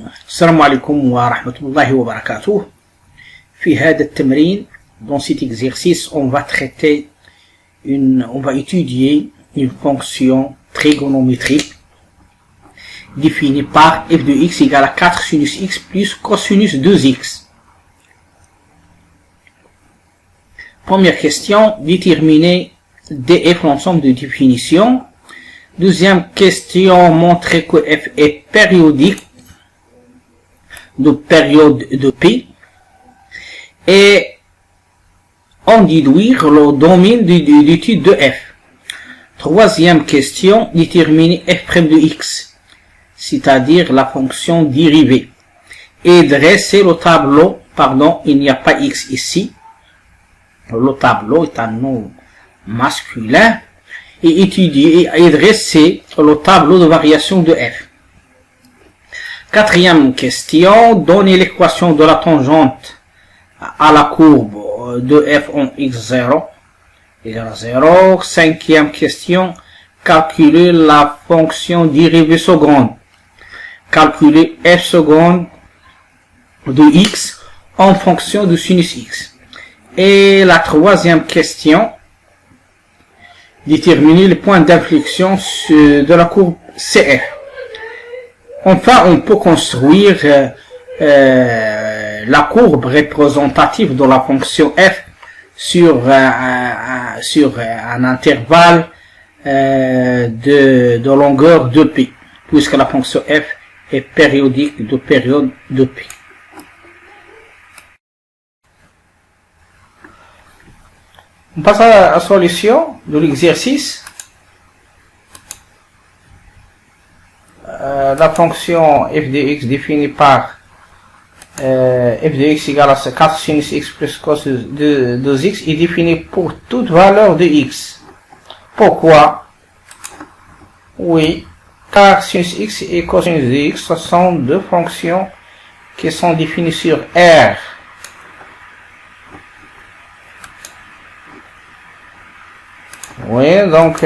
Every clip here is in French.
السلام عليكم ورحمة الله وبركاته. في هذا التمرين, dans cet exercice, on va étudier une fonction trigonométrique définie par f de x égale à 4 sinus x plus cosinus 2x. Première question, déterminer df l'ensemble de définitions. Deuxième question, montrer que f est périodique de période de P et en déduire le domaine d'étude de f. Troisième question, déterminer f' de x, c'est-à-dire la fonction dérivée, et dresser le tableau, il n'y a pas x ici, le tableau est un nom masculin, et étudier et dresser le tableau de variation de f. Quatrième question, donner l'équation de la tangente à la courbe de f en x0 égale à 0. Cinquième question, calculer la fonction dérivée seconde. Calculer f seconde de x en fonction de sinus x. Et la troisième question, déterminer le point d'inflexion de la courbe CF. Enfin, on peut construire la courbe représentative de la fonction f sur un intervalle de longueur de p, puisque la fonction f est périodique de période de p. On passe à la solution de l'exercice. La fonction f de x définie par f de x égale à 4 sinus x plus cosinus de 2x est définie pour toute valeur de x. Pourquoi? Oui, car sinus x et cosinus de x, ce sont deux fonctions qui sont définies sur R. Oui, donc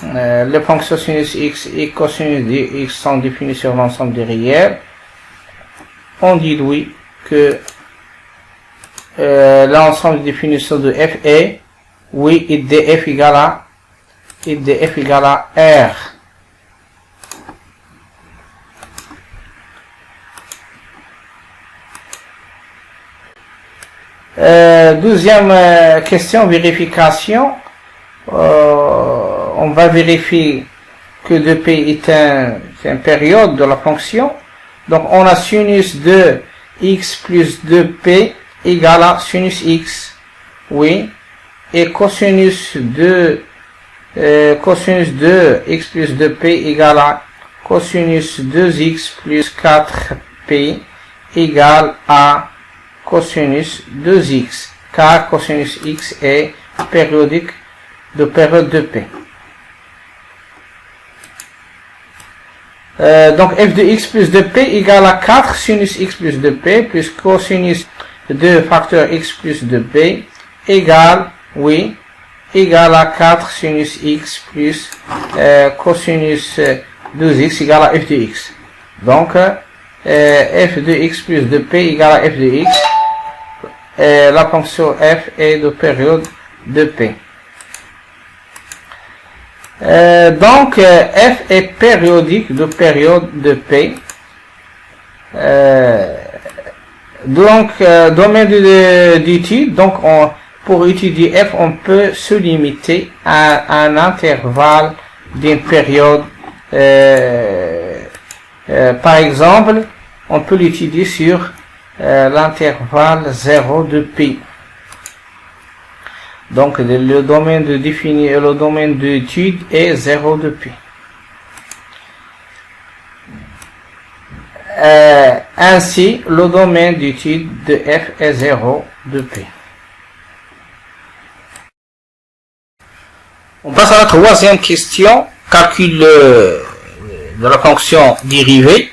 les fonctions sinus x et cosinus de x sont définies sur l'ensemble des réels. On déduit que l'ensemble de définition de f est, oui, et df égale à R. Deuxième question, vérification. On va vérifier que 2p est une période de la fonction. Donc on a sinus de x plus 2p égale à sinus x. Oui. Et cosinus de x plus 2p égale à cosinus 2x plus 4p égale à cosinus 2x. Car cosinus x est périodique de période de p. Donc f de x plus de p égale à 4 sinus x plus de p plus cosinus de facteur x plus de p égale, oui, égale à 4 sinus x plus cosinus 2x égale à f de x. Donc f de x plus de p égale à f de x. La fonction f est de période de p. Donc f est périodique de période de p. Domaine d'étude, donc pour étudier f, on peut se limiter à un intervalle d'une période. Par exemple, on peut l'étudier sur l'intervalle 0 de p. Donc, le domaine de définir, le domaine d'étude est 0 de p. Ainsi, le domaine d'étude de f est 0 de p. On passe à la troisième question. Calcul de la fonction dérivée.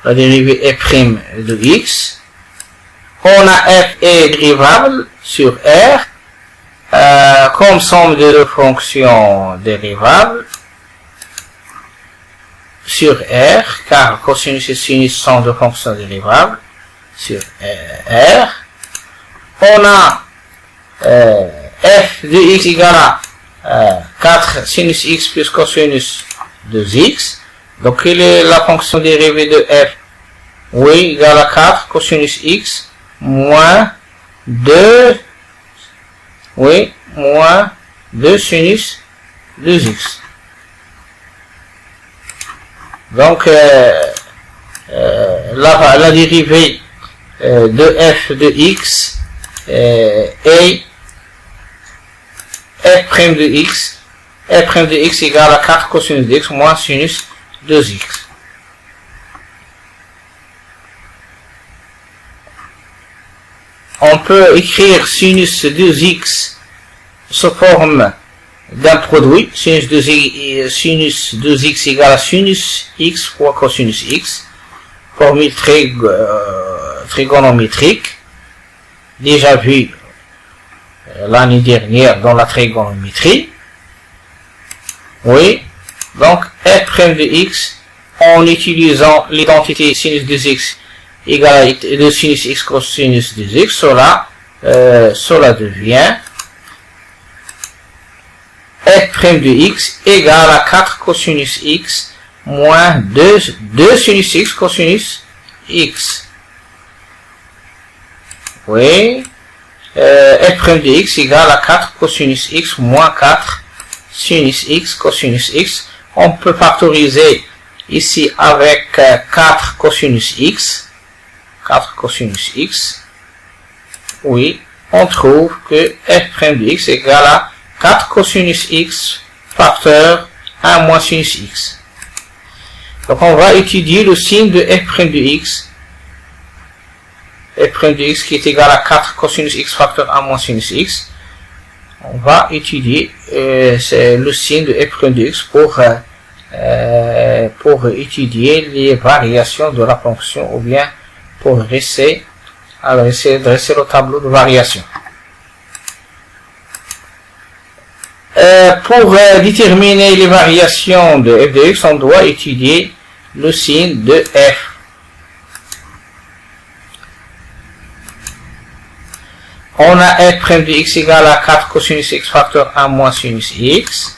La dérivée est prime de x. On a f est dérivable sur R comme somme de deux fonctions dérivables sur R, car cosinus et sinus sont deux fonctions dérivables, sur R. On a f de x égale à 4 sinus x plus cosinus de x. Donc, quelle est la fonction dérivée de f? Oui, égale à 4 cosinus x moins 2, oui, moins 2 sinus de x. Donc, la dérivée de f de x est f' de x. f' de x égale à 4 cosinus de x moins sinus de x. On peut écrire sinus de x sous forme d'un produit. Sinus de x égale à sinus x fois cosinus x. Formule trigonométrique. Déjà vu l'année dernière dans la trigonométrie. Oui. Donc, f' de x, en utilisant l'identité sinus de x égale à de sinus x cosinus de x, cela devient f' de x égale à 4 cosinus x moins 2 sinus x cosinus x. Oui. f' de x égale à 4 cosinus x moins 4 sinus x cosinus x. On peut factoriser ici avec 4 cosinus x. 4 cosinus x. Oui, on trouve que f' de x égale à 4 cosinus x facteur 1 moins sinus x. Donc on va étudier le signe de f' de x. f' de x qui est égal à 4 cosinus x facteur 1 moins sinus x. On va étudier le signe de f' de x pour étudier les variations de la fonction ou bien pour essayer de dresser le tableau de variation. Pour déterminer les variations de f de x, on doit étudier le signe de f. On a f' de x égale à 4 cosinus x facteur 1 moins sinus x.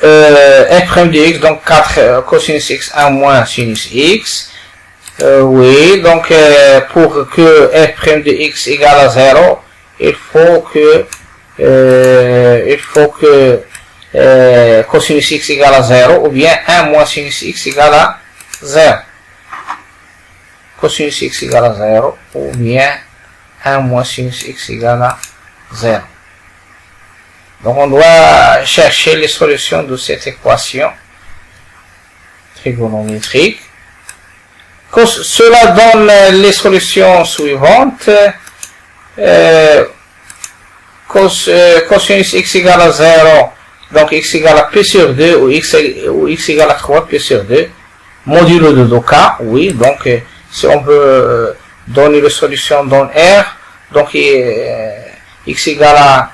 f' de x, donc 4 cosinus x 1 moins sinus x. Oui, donc pour que f' de x égale à 0, il faut que cosinus x égale à 0 ou bien 1 moins sinus x égale à 0. Cosinus x égale à 0 ou bien 1 moins sinus x égale à 0. Donc on doit chercher les solutions de cette équation trigonométrique. Cela donne les solutions suivantes. Cosinus x égale à 0, donc x égale à p sur 2 ou x égale à 3 p sur 2. Modulo de 2k, oui, donc si on veut donner la solution dans R, donc x égale à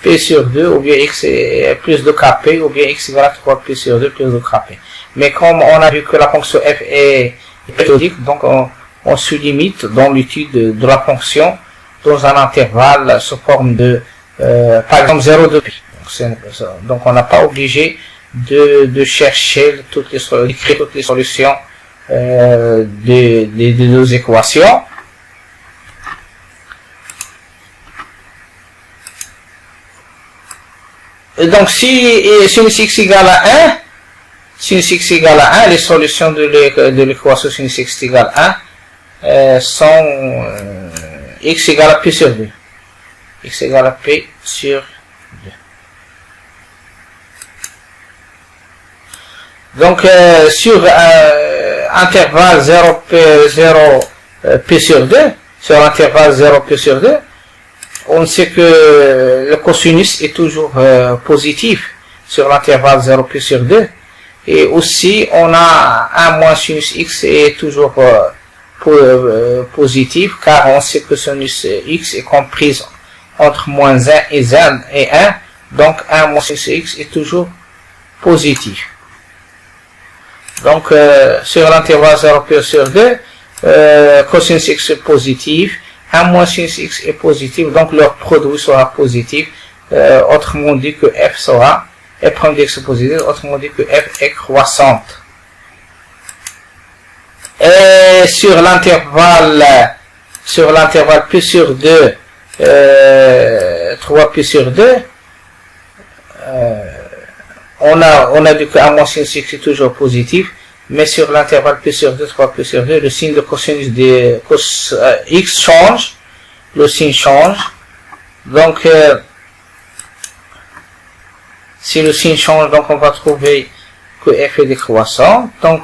p sur 2 ou bien x est plus de kp ou bien x égale à 3 p sur 2 plus de kp. Mais comme on a vu que la fonction f est périodique, donc on se limite dans l'étude de la fonction dans un intervalle sous forme de par exemple 0 de pi. Donc on n'a pas obligé de chercher d'écrire toutes les solutions des deux équations. Et donc si sinus x égale à 1, sinus x égale à 1, les solutions de l'équation sinus x égale à 1 sont x égale à p sur 2. X égale à p sur 2. Donc sur intervalle 0 p sur 2, sur intervalle 0 p sur 2, on sait que le cosinus est toujours positif sur l'intervalle 0 p sur 2. Et aussi, on a 1 moins sinus x est toujours positif, car on sait que sinus x est comprise entre moins 1 et 1. Donc, 1 moins sinus x est toujours positif. Donc, sur l'intervalle 0 pi sur 2, cosinus x est positif, 1 moins sinus x est positif, donc leur produit sera positif. Autrement dit que f sera, f' est positif, autrement dit que f est croissante. Et sur l'intervalle pi sur 2, 3 pi sur 2, on a dit que 1 moins sinus x est toujours positif, mais sur l'intervalle pi sur 2, 3 pi sur 2, le signe de cosinus de x change, le signe change. Donc, si le signe change, donc on va trouver que f est décroissant. Donc,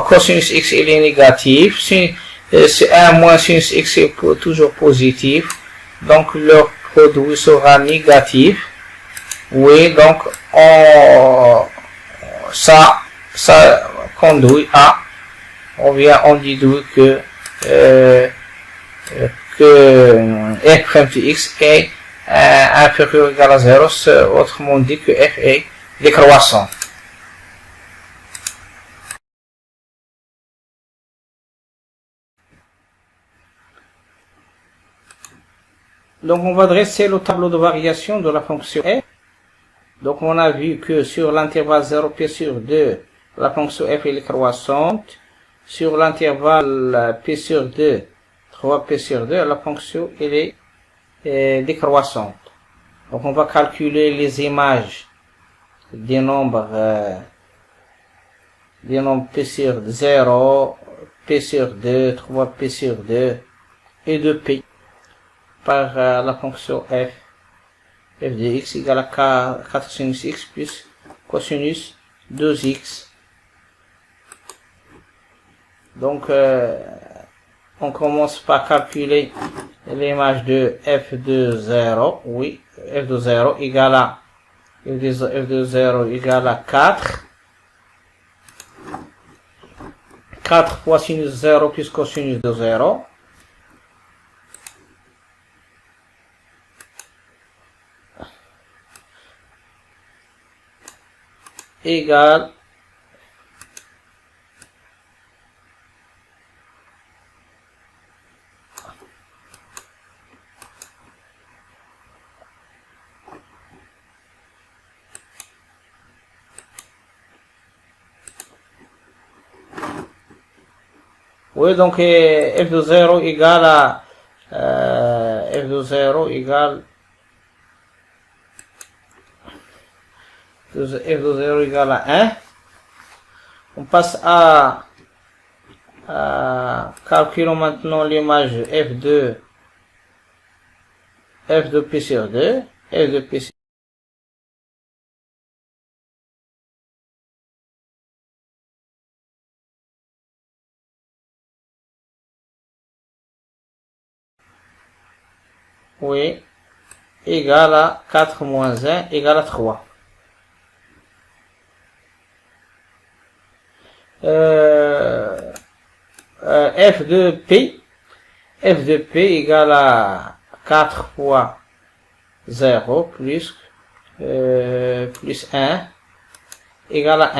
cosinus x il est négatif. Si 1 moins sinus x est toujours positif, donc leur produit sera négatif. Oui, donc ça conduit à, on déduit que f' de x est inférieur ou égal à 0, autrement dit que f est décroissant. Donc on va dresser le tableau de variation de la fonction f. Donc on a vu que sur l'intervalle 0 pi sur 2, la fonction f est croissante. Sur l'intervalle pi sur 2, 3 pi sur 2, la fonction elle est décroissante. Donc on va calculer les images des nombres pi sur 0, pi sur 2, 3 pi sur 2 et 2pi par la fonction f de x égale à 4 sinus x plus cosinus 2x. Donc on commence par calculer l'image de f de 0. Oui, f de 0 égale à f de 0 égale à 4. 4 fois sinus 0 plus cosinus de 0. Égale oui, donc f de 0 égale à f de 0 égale f de 0 égale à 1. On passe à calculons maintenant l'image f de pi sur 2, f de pi sur oui, égale à 4 moins 1 égale à 3. F de P égale à 4 fois 0 plus 1 égale à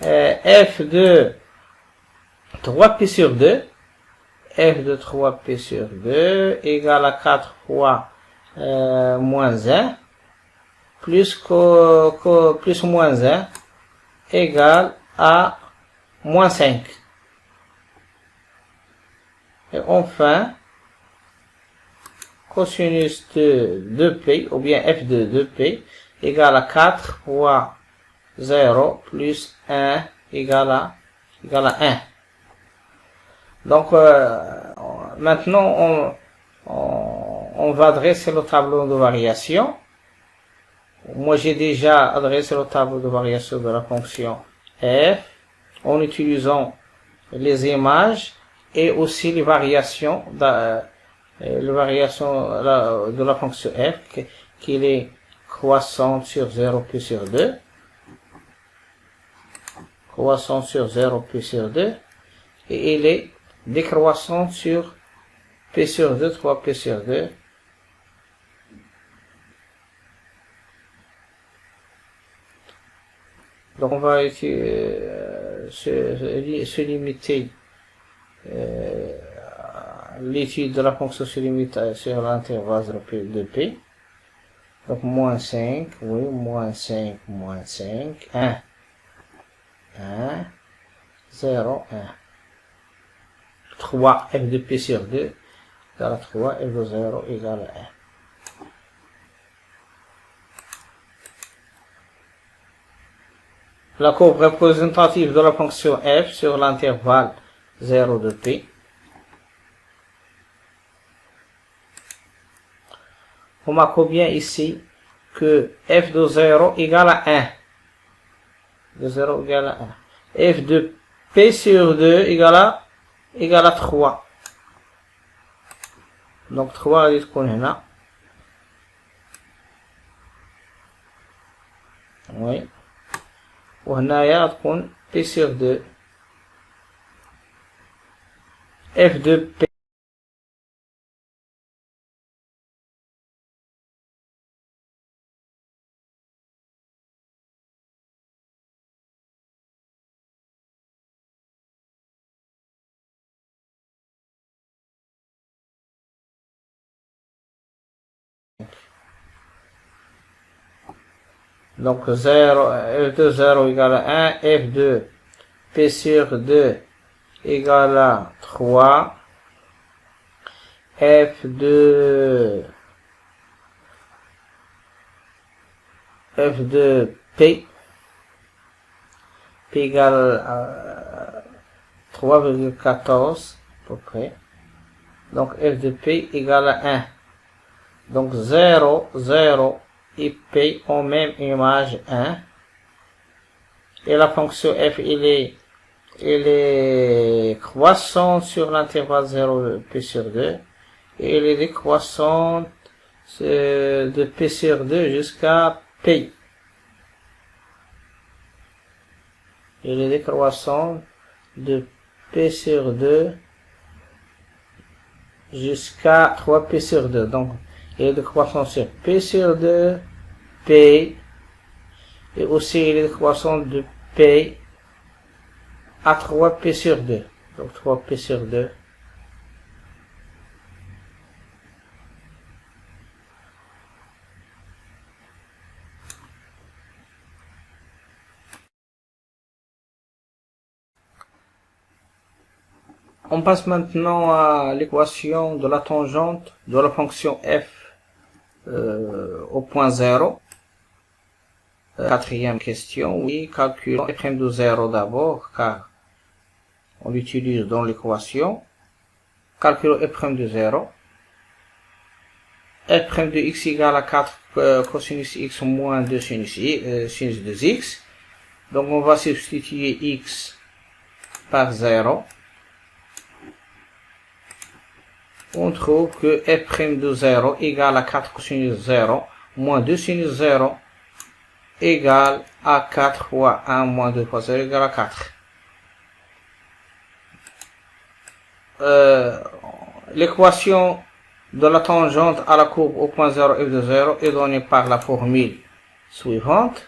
1. F de 3P sur 2, f de 3P sur 2 égale à 4 fois moins 1 plus moins 1 égale à moins 5. Et enfin, cosinus de 2p, ou bien f de 2p, égale à 4 fois 0 plus 1 égale à 1. Donc, maintenant, on va adresser le tableau de variation. Moi, j'ai déjà adressé le tableau de variation de la fonction f en utilisant les images et aussi les variations de la fonction f qui est croissante sur 0 plus sur 2. Croissante sur 0 plus sur 2. Et il est décroissante sur p sur 2, 3p sur 2. Donc on va se limiter, l'étude de la fonction se limite sur l'intervalle de P. Donc moins 5, oui, moins 5, 1, 0, 1. 3 f de P sur 2 égale à 3, f de 0 égale à 1. La courbe représentative de la fonction f sur l'intervalle 0 de P. On remarque bien ici que f de 0 égale à 1. De 0 égale à 1. F de P sur 2 égale à 3. Donc 3 est qu'on là. Oui. وهنايا تكون P sur 2 F de P donc 0, F de 0 égale à 1, F de P sur 2 égale à 3, F de P égale à 3,14 à peu près. Donc F de P égale à 1. Donc 0, 0 et P ont même image 1. Et la fonction f, elle est croissante sur l'intervalle 0 de P sur 2. Et elle est décroissante de P sur 2 jusqu'à P. Elle est décroissante de P sur 2 jusqu'à 3P sur 2. Donc, il est décroissant sur P sur 2, P, et aussi il est décroissant de P à 3P sur 2. Donc 3P sur 2. On passe maintenant à l'équation de la tangente de la fonction f au point 0. Quatrième question, oui, calculons f' de 0 d'abord, car on l'utilise dans l'équation. Calculons f' de 0. f' de x égale à 4 cosinus x moins 2 sinus de x. Donc on va substituer x par 0. On trouve que f' de 0 égale à 4 cosinus 0 moins 2 sinus 0 égale à 4 fois 1 moins 2 fois 0 égale à 4. L'équation de la tangente à la courbe au point 0 f de 0 est donnée par la formule suivante.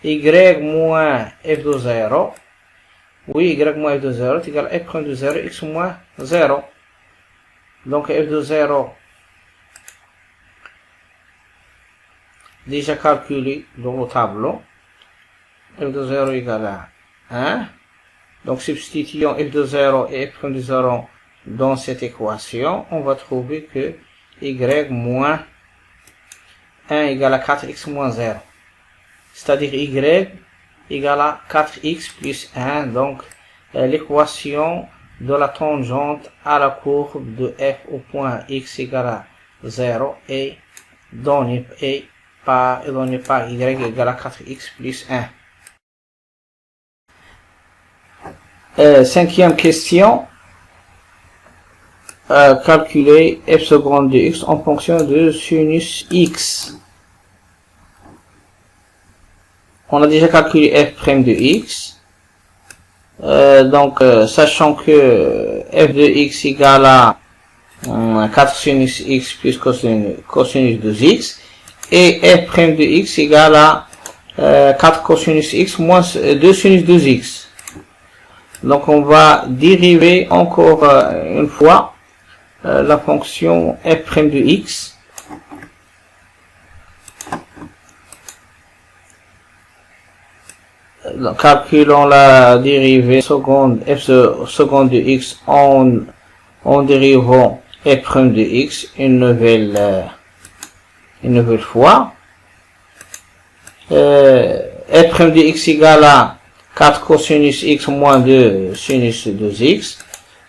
Y moins f de 0. Oui, y moins f de 0 est égal à f' de 0 x moins 0. Donc f de 0 déjà calculé dans le tableau. F de 0 égale à 1. Donc substituons f de 0 et f' de 0 dans cette équation. On va trouver que y moins 1 égale à 4x moins 0. C'est-à-dire y égale à 4x plus 1. Donc l'équation de la tangente à la courbe de f au point x égale à 0 est donnée par y égale à 4x plus 1. Cinquième question. Calculer f seconde de x en fonction de sinus x. On a déjà calculé f' de x. Donc, sachant que f de x égale à 4 sinus x plus cosinus de x, et f' de x égale à 4 cosinus x moins 2 sinus 2x. Donc on va dériver encore une fois la fonction f' de x. Donc, calculons la dérivée seconde f seconde de x en dérivant f' de x une nouvelle fois. F' de x égale à 4 cosinus x moins 2 sinus 2x.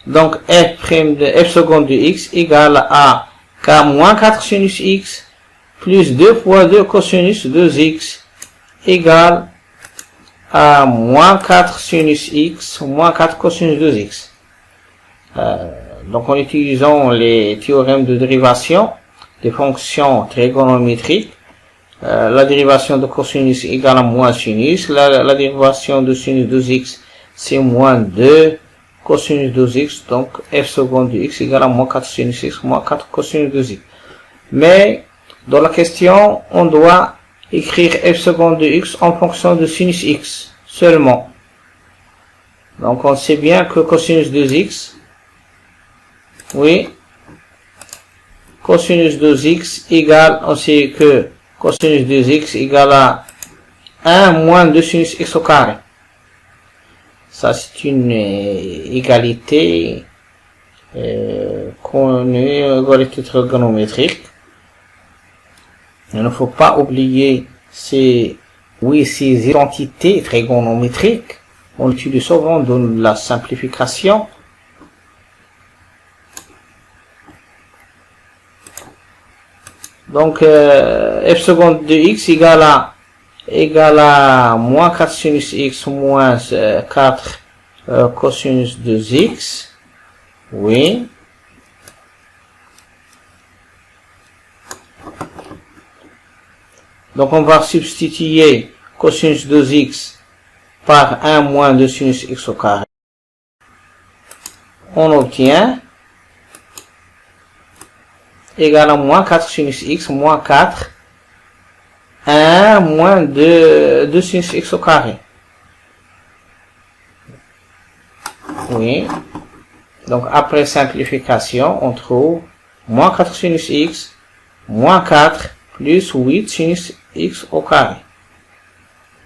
Donc f seconde de x égale à k moins 4 sinus x plus 2 fois 2 cosinus 2x égale à moins 4 sinus x moins 4 cosinus 2x. Donc en utilisant les théorèmes de dérivation des fonctions trigonométriques, la dérivation de cosinus égale à moins sinus, la dérivation de sinus 2x c'est moins 2 cosinus 2x, donc f seconde de x égale à moins 4 sinus x moins 4 cosinus 2x. Mais dans la question, on doit écrire f seconde de x en fonction de sinus x seulement. Donc on sait bien que cosinus 2x, oui, cosinus 2x égale, on sait que cosinus 2x égale à 1 moins 2 sinus x au carré. Ça c'est une égalité connue, égalité trigonométrique. Il ne faut pas oublier ces identités trigonométriques. On l'utilise souvent dans la simplification. Donc f seconde de x égale à moins 4 sinus x moins 4 cosinus de x. Oui. Donc on va substituer cosinus 2x par 1 moins 2 sinus x au carré. On obtient égal à moins 4 sinus x moins 4 1 moins 2 sinus x au carré. Oui. Donc après simplification, on trouve moins 4 sinus x moins 4 plus 8 sinus x au carré.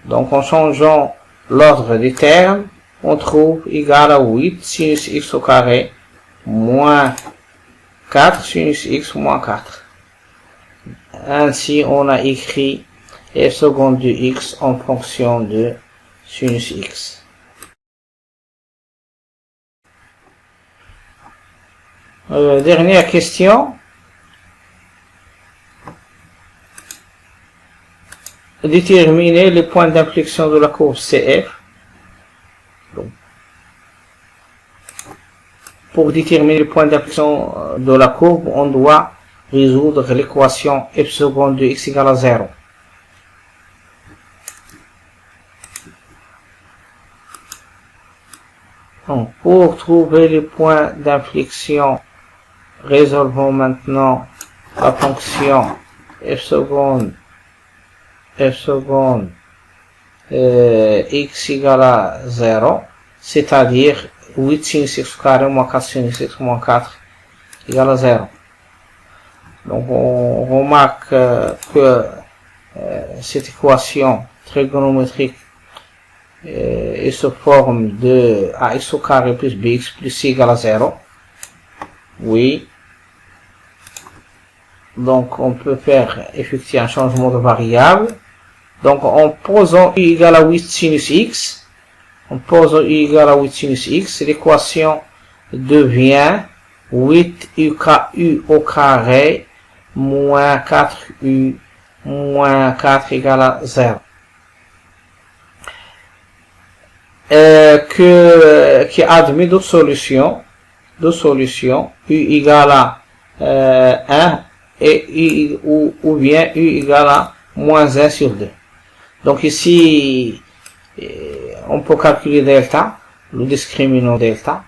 Donc en changeant l'ordre des termes, on trouve égal à 8 sinus x au carré moins 4 sinus x moins 4. Ainsi on a écrit f seconde de x en fonction de sinus x. Dernière question. Déterminer les points d'inflexion de la courbe CF. Donc, pour déterminer les points d'inflexion de la courbe, on doit résoudre l'équation f seconde de x égale à 0. Donc, pour trouver les points d'inflexion, résolvons maintenant la fonction f seconde x égale à 0, c'est-à-dire 8 sinus x carré moins 4 sinus x moins 4 égale à 0. Donc on remarque que cette équation trigonométrique est sous forme de ax au carré plus bx plus c égale à 0. Oui. Donc on peut faire effectuer un changement de variable. Donc en posant u égale à 8 sinus x, l'équation devient 8u au carré moins 4u moins 4 égale à 0. Qui admet deux solutions, u égale à 1 et ou bien u égale à moins 1 sur 2. Donc ici, on peut calculer delta, le discriminant delta,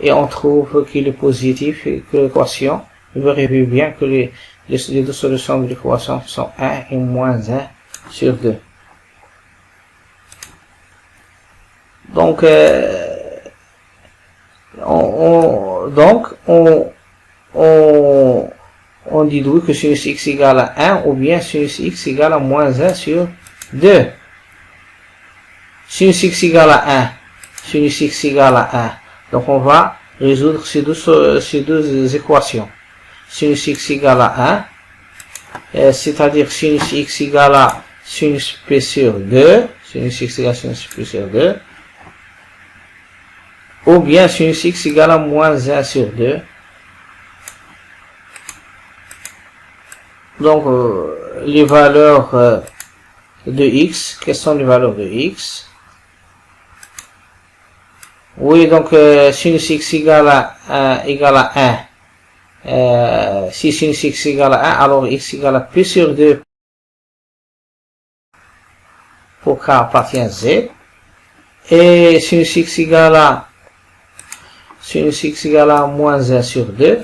et on trouve qu'il est positif et que l'équation, vérifiez bien que les deux solutions de l'équation sont 1 et moins 1 sur 2. Donc, on déduit que sinus x égale à 1 ou bien sinus x égale à moins 1 sur 2. Sinus x égale à 1, sinus x égale à 1. Donc on va résoudre ces deux équations. Sinus x égale à 1, c'est-à-dire sinus x égale à sinus p sur 2, sinus x égale à sinus p sur 2, ou bien sinus x égale à moins 1 sur 2. Donc, les valeurs de x, quelles sont les valeurs de x? Oui, donc sinus x égale à 1. Si sinus x égale à 1, alors x égale à p sur 2 pour k appartient à z. Et sinus x égale à moins 1 sur 2.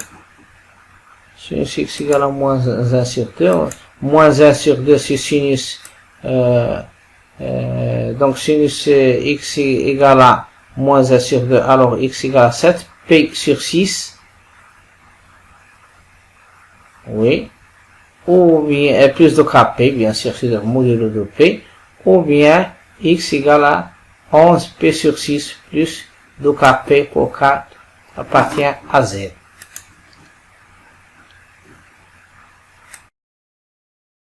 Sinus x égale à moins 1 sur 2. Moins 1 sur 2, c'est sinus. Donc sinus x égale à moins 1 sur 2, alors x égale à 7. P sur 6. Oui. Ou bien plus de kp, bien sûr, c'est le modulo de p. Ou bien x égale à 11 p sur 6 plus de kp pour k appartient à z.